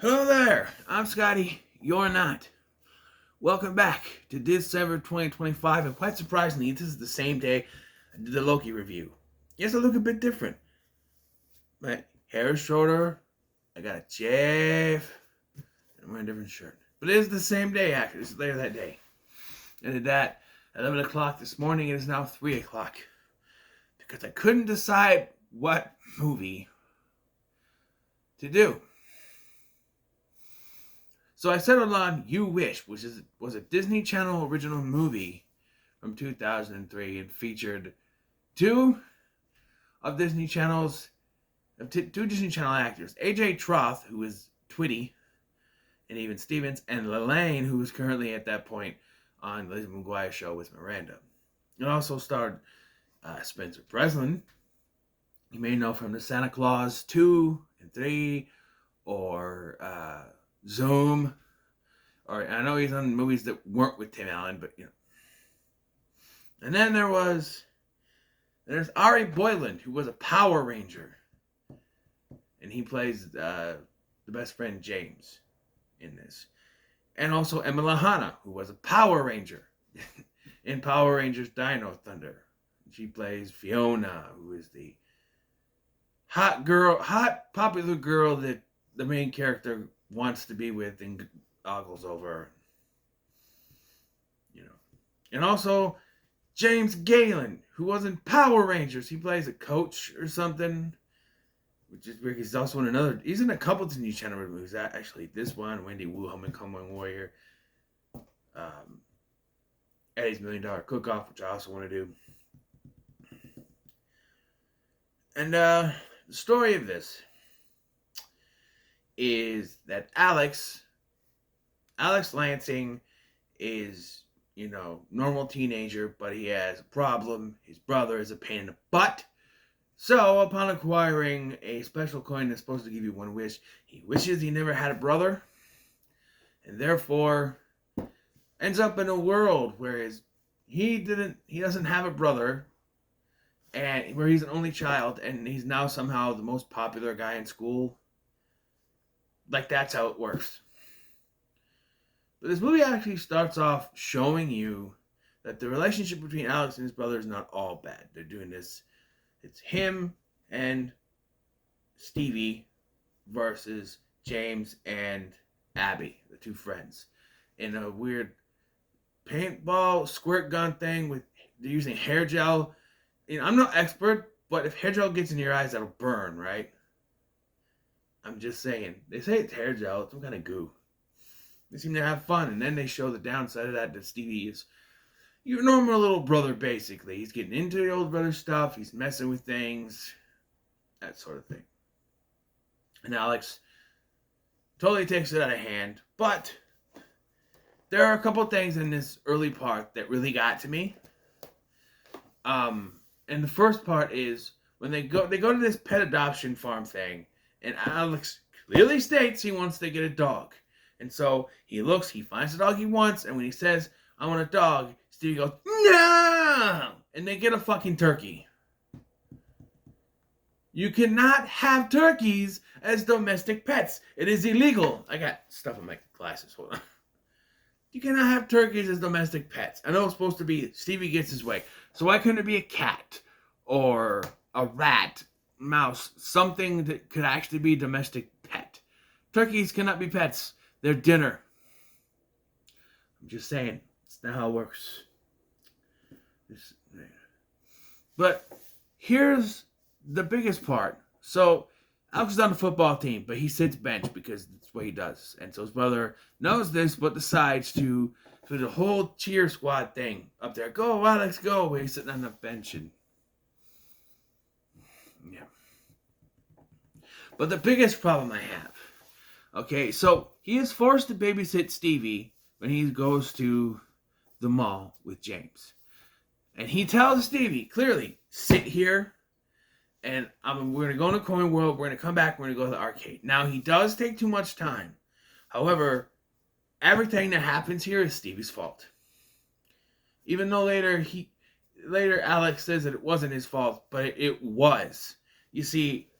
Hello there, I'm Scotty, you're not. Welcome back to Dis-Cember 2025, and quite surprisingly, this is the same day I did the Loki review. Yes, I look a bit different. My hair is shorter, I got a shave, and I'm wearing a different shirt. But it is the same day, actually. It's later that day. I did that at 11 o'clock this morning. It is now 3 o'clock. Because I couldn't decide what movie to do. So I settled on You Wish, which was a Disney Channel original movie from 2003 and featured two of Disney Channel's two Disney Channel actors, AJ Troth, who was Twitty, and even Stevens, and Lelaine, who was currently at that point on the Lizzie McGuire show with Miranda. It also starred Spencer Breslin. You may know from the Santa Claus 2 and 3, or Zoom, or I know he's on movies that weren't with Tim Allen, but you know. And then there's Ari Boyland, who was a Power Ranger, and he plays the best friend James in this. And also Emma Lahana, who was a Power Ranger in Power Rangers Dino Thunder. She plays Fiona, who is the hot popular girl that the main character wants to be with and ogles over. You know. And also James Galen, who was in Power Rangers. He plays a coach or something. Which is weird. He's also in another. He's in a couple of new Channel movies. Actually, this one, Wendy Wu, Homecoming Warrior, Eddie's $1,000,000 Cook-Off, which I also want to do. And the story of this is that Alex Lansing is, normal teenager, but he has a problem. His brother is a pain in the butt. So, upon acquiring a special coin that's supposed to give you one wish, he wishes he never had a brother, and therefore ends up in a world where he doesn't have a brother, and where he's an only child, and he's now somehow the most popular guy in school. Like, that's how it works. But this movie actually starts off showing you that the relationship between Alex and his brother is not all bad. They're doing this. It's him and Stevie versus James and Abby, the two friends, in a weird paintball squirt gun thing they're using hair gel. I'm no expert, but if hair gel gets in your eyes, that'll burn, right? I'm just saying. They say it's hair gel. It's some kind of goo. They seem to have fun, and then they show the downside of that Stevie is your normal little brother, basically. He's getting into the old brother stuff. He's messing with things. That sort of thing. And Alex totally takes it out of hand. But there are a couple things in this early part that really got to me. And the first part is when they go to this pet adoption farm thing, and Alex clearly states he wants to get a dog. And so he finds the dog he wants, and when he says, "I want a dog," Stevie goes, "No!" And they get a fucking turkey. You cannot have turkeys as domestic pets. It is illegal. I got stuff in my glasses. Hold on. You cannot have turkeys as domestic pets. I know it's supposed to be Stevie gets his way. So why couldn't it be a cat or a rat, mouse, something that could actually be a domestic pet? Turkeys cannot be pets. They're dinner. I'm just saying. It's not how it works. But here's the biggest part. So Alex is on the football team, but he sits bench because that's what he does. And so his brother knows this, but decides to do the whole cheer squad thing up there. Go, Alex, go. Where he's sitting on the bench. And yeah. But the biggest problem I have, okay, so he is forced to babysit Stevie when he goes to the mall with James. And he tells Stevie, clearly, sit here, and we're going to go in the coin world, we're going to come back, we're going to go to the arcade. Now, he does take too much time. However, everything that happens here is Stevie's fault. Even though later Alex says that it wasn't his fault, but it was. You see,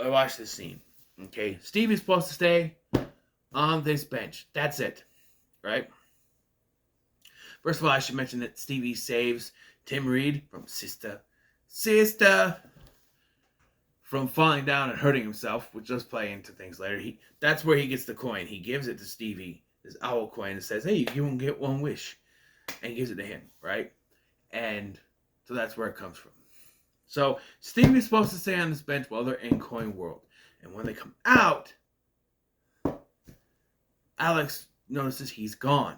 I watched this scene. Okay, Stevie's supposed to stay on this bench. That's it, right? First of all, I should mention that Stevie saves Tim Reed from sister, from falling down and hurting himself, which does play into things later. That's where he gets the coin. He gives it to Stevie, this owl coin, and says, hey, you can get one wish. And he gives it to him, right? And so that's where it comes from. So Stevie's supposed to stay on this bench while they're in Coin World. And when they come out, Alex notices he's gone.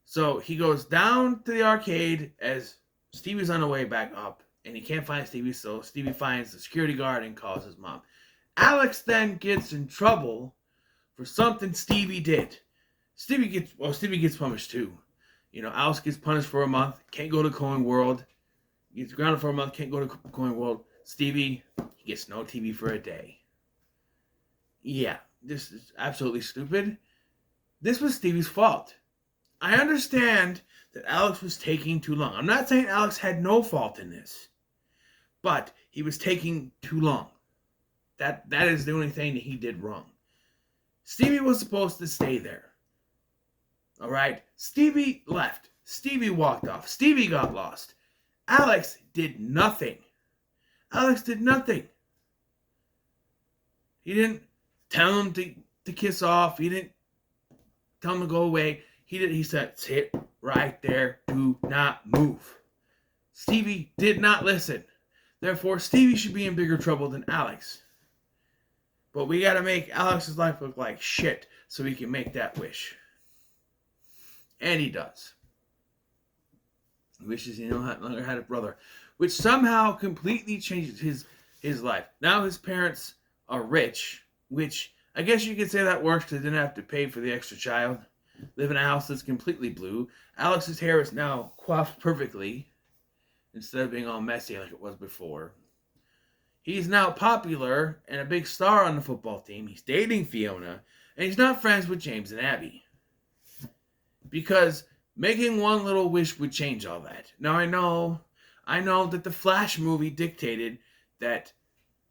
So he goes down to the arcade as Stevie's on the way back up. And he can't find Stevie, so Stevie finds the security guard and calls his mom. Alex then gets in trouble for something Stevie did. Stevie gets punished too. You know, Alex gets punished for a month, can't go to Coin World. He gets grounded for a month, can't go to Coin World. Stevie, he gets no TV for a day. Yeah, this is absolutely stupid. This was Stevie's fault. I understand that Alex was taking too long. I'm not saying Alex had no fault in this, but he was taking too long. That is the only thing that he did wrong. Stevie was supposed to stay there. All right? Stevie left. Stevie walked off. Stevie got lost. Alex did nothing. Alex did nothing. He didn't tell him to kiss off. He didn't tell him to go away. He said, sit right there. Do not move. Stevie did not listen. Therefore, Stevie should be in bigger trouble than Alex. But we got to make Alex's life look like shit so he can make that wish. And he does. He wishes he no longer had a brother, which somehow completely changes his life. Now his parents are rich, which I guess you could say that works because they didn't have to pay for the extra child. Live in a house that's completely blue. Alex's hair is now coiffed perfectly instead of being all messy like it was before. He's now popular and a big star on the football team. He's dating Fiona, and he's not friends with James and Abby. Because making one little wish would change all that. Now I know that the Flash movie dictated that,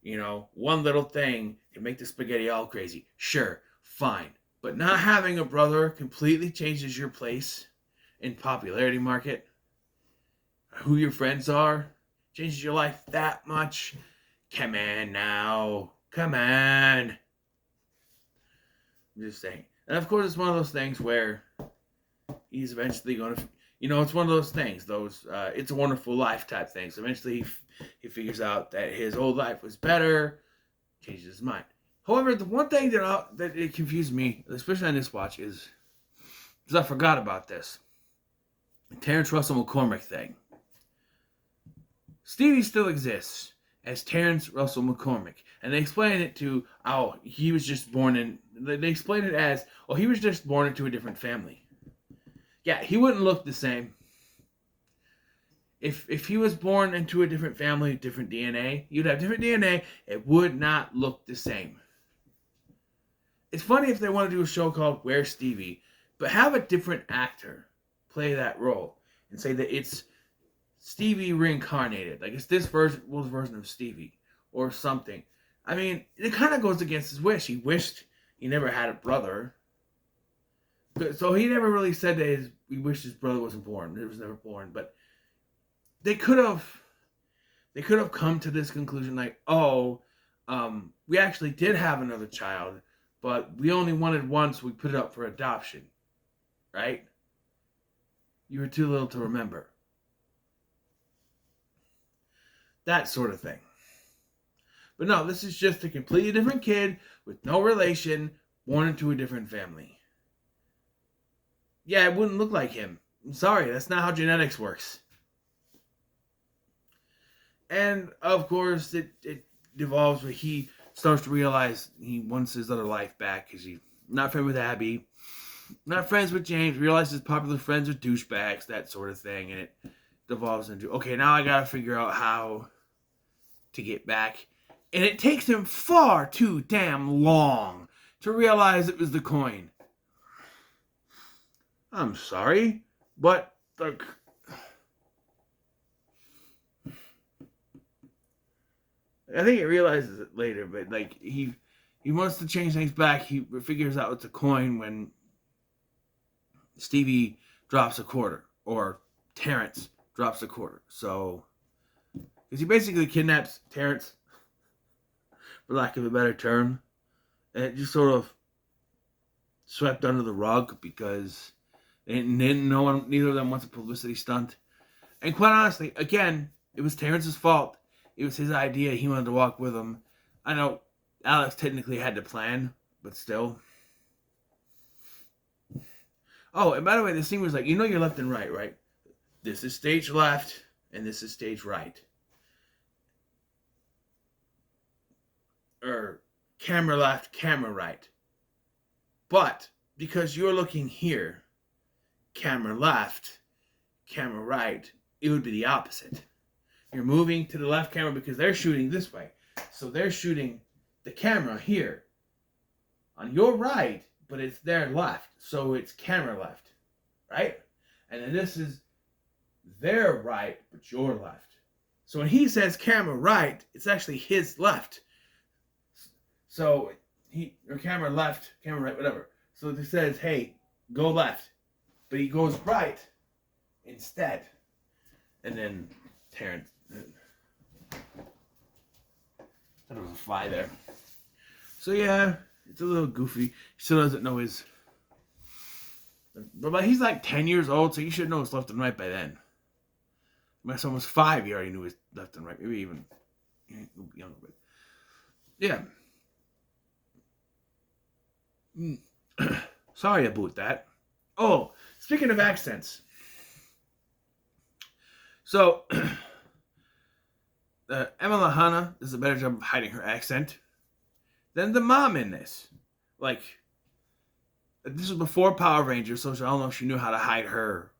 you know, one little thing can make the spaghetti all crazy. Sure, fine. But not having a brother completely changes your place in popularity market. Who your friends are changes your life that much. Come on now. Come on. I'm just saying. And of course, it's one of those things where he's eventually going to, you know, it's one of those things, those It's a Wonderful Life type things. Eventually, he figures out that his old life was better, changes his mind. However, the one thing that it confused me, especially on this watch, is because I forgot about this. The Terrence Russell McCormick thing. Stevie still exists as Terrence Russell McCormick. And they explain it to, he was just born in, they explain it as, he was just born into a different family. Yeah, he wouldn't look the same. If he was born into a different family, different DNA, you'd have different DNA, it would not look the same. It's funny if they want to do a show called Where's Stevie, but have a different actor play that role and say that it's Stevie reincarnated. Like it's this version of Stevie or something. I mean, it kind of goes against his wish. He wished he never had a brother. So he never really said that he wished his brother wasn't born. It was never born. But they could have come to this conclusion like, we actually did have another child, but we only wanted one, so we put it up for adoption. Right? You were too little to remember. That sort of thing. But no, this is just a completely different kid with no relation, born into a different family. Yeah, it wouldn't look like him. I'm sorry, that's not how genetics works. And, of course, it devolves where he starts to realize he wants his other life back because he's not friends with Abby, not friends with James, realizes popular friends are douchebags, that sort of thing, and it devolves into, okay, now I gotta figure out how to get back. And it takes him far too damn long to realize it was the coin. I'm sorry, but I think he realizes it later, but like he wants to change things back. He figures out it's a coin when Stevie drops a quarter, or Terrence drops a quarter. So, because he basically kidnaps Terrence, for lack of a better term, and it just sort of swept under the rug because neither of them wants a publicity stunt. And quite honestly, again, it was Terrence's fault. It was his idea. He wanted to walk with him. I know Alex technically had the plan, but still. Oh, and by the way, the scene was like, you know you're left and right, right? This is stage left, and this is stage right. Or camera left, camera right. But because you're looking here, camera left, camera right, it would be the opposite. You're moving to the left camera because they're shooting this way. So they're shooting the camera here on your right, but it's their left. So it's camera left, right? And then this is their right, but your left. So when he says camera right, it's actually his left. So or camera left, camera right, whatever. So it says, hey, go left. But he goes right instead. And then Terrence. I thought it was a fly there. So yeah, it's a little goofy. He still doesn't know his. But he's like 10 years old, so you should know his left and right by then. My son was 5, he already knew his left and right. Maybe even younger. But yeah. Sorry about that. Oh, speaking of accents. So, Emma Lahana does a better job of hiding her accent than the mom in this. Like, this was before Power Rangers, so I don't know if she knew how to hide her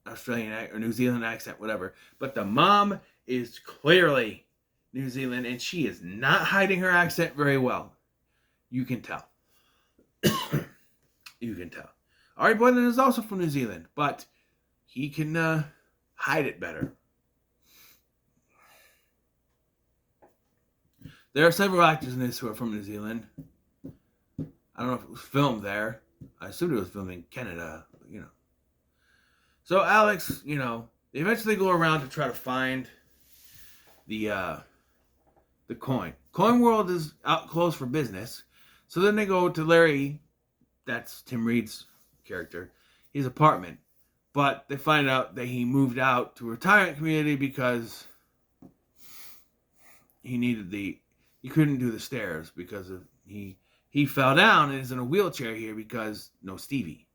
Australian or New Zealand accent, whatever. But the mom is clearly New Zealand, and she is not hiding her accent very well. You can tell. You can tell. Ari Boylan is also from New Zealand, but he can hide it better. There are several actors in this who are from New Zealand. I don't know if it was filmed there. I assumed it was filmed in Canada, but, you know. So Alex, you know, they eventually go around to try to find the coin. Coin World is out closed for business. So then they go to Larry, that's Tim Reed's character, his apartment. But they find out that he moved out to a retirement community because he couldn't do the stairs because he fell down and is in a wheelchair here because no Stevie.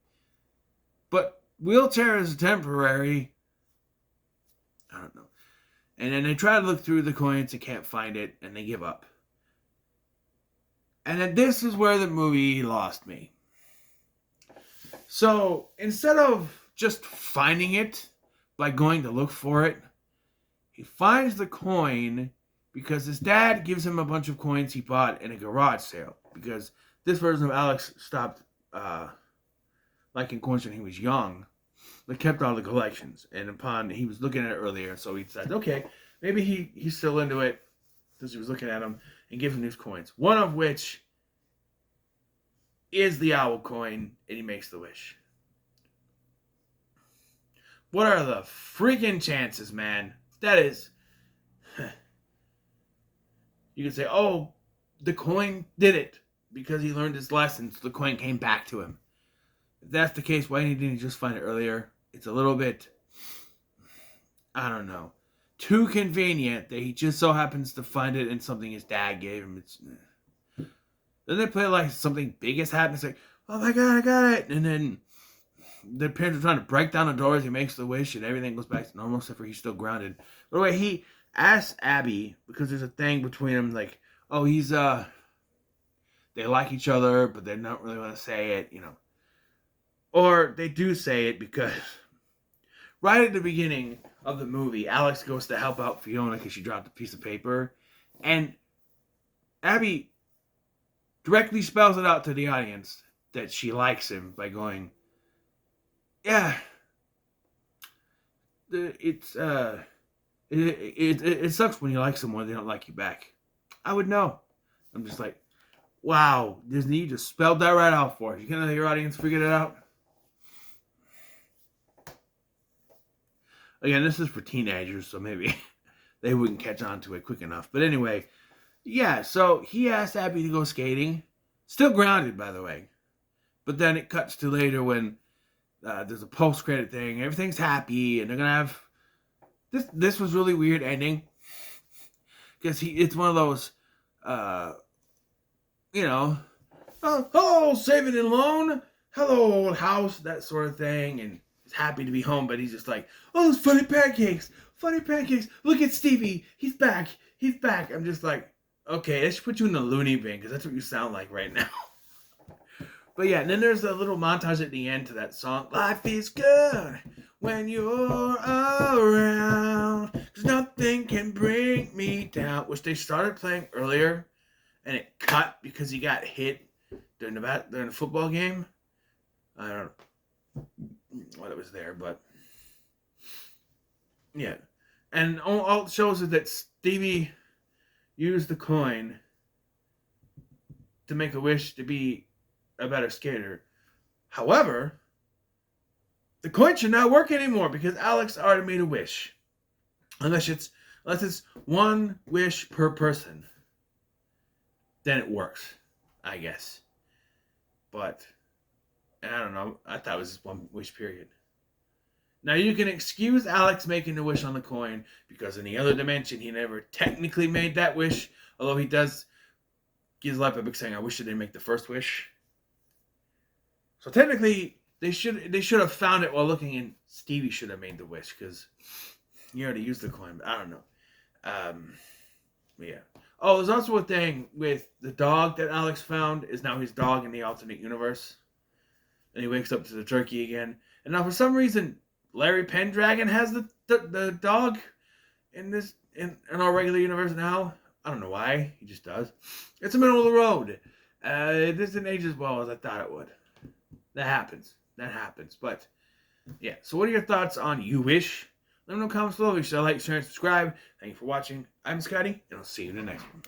But wheelchair is temporary. I don't know. And then they try to look through the coins and can't find it, and they give up. And then this is where the movie lost me. So instead of just finding it by going to look for it, he finds the coin because his dad gives him a bunch of coins he bought in a garage sale. Because this version of Alex stopped liking coins when he was young, but kept all the collections. And he was looking at it earlier, so he decided, okay, maybe he's still into it because he was looking at them and gives him these coins. One of which is the owl coin, and he makes the wish. What are the freaking chances, man? That is... You can say, oh, the coin did it because he learned his lesson, so the coin came back to him. If that's the case, why didn't he just find it earlier? It's a little bit, I don't know, too convenient that he just so happens to find it in something his dad gave him. Then they play like something big has happened. It's like, oh my God, I got it. And then the parents are trying to break down the doors. He makes the wish and everything goes back to normal, except for he's still grounded. By the way, he asks Abby, because there's a thing between them, like, oh, they like each other, but they don't really want to say it, you know. Or they do say it because right at the beginning of the movie, Alex goes to help out Fiona because she dropped a piece of paper. And Abby directly spells it out to the audience that she likes him by going, yeah, it sucks when you like someone, they don't like you back. I would know. I'm just like, wow, Disney, you just spelled that right out for us. You can't let your audience figure it out. Again, this is for teenagers, so maybe they wouldn't catch on to it quick enough. But anyway, yeah, so he asked Abby to go skating. Still grounded, by the way. But then it cuts to later when there's a post-credit thing. Everything's happy, and they're going to have... This was really weird ending. Because it's one of those, hello, saving and loan. Hello, old house, that sort of thing. And he's happy to be home, but he's just like, oh, those funny pancakes. Funny pancakes. Look at Stevie. He's back. He's back. I'm just like, okay, I should put you in the loony bin, because that's what you sound like right now. But yeah, and then there's a little montage at the end to that song. Life is good when you're around, 'cause nothing can bring me down. Which they started playing earlier, and it cut because he got hit during the football game. I don't know what it was there, but yeah. And all it shows is that Stevie used the coin to make a wish to be a better skater. However, the coin should not work anymore because Alex already made a wish. Unless it's one wish per person. Then it works, I guess. But I don't know. I thought it was just one wish period. Now you can excuse Alex making the wish on the coin because in the other dimension he never technically made that wish. Although he does give his life a big saying, I wish I didn't make the first wish. So technically, they should have found it while looking, and Stevie should have made the wish because he already used the coin. But I don't know. Yeah. Oh, there's also a thing with the dog that Alex found is now his dog in the alternate universe, and he wakes up to the turkey again. And now for some reason, Larry Pendragon has the dog in our regular universe now. I don't know why. He just does. It's the middle of the road. It doesn't age as well as I thought it would. That happens. But, yeah. So what are your thoughts on You Wish? Let me know in the comments below. Make sure to like, share, and subscribe. Thank you for watching. I'm Scotty, and I'll see you in the next one.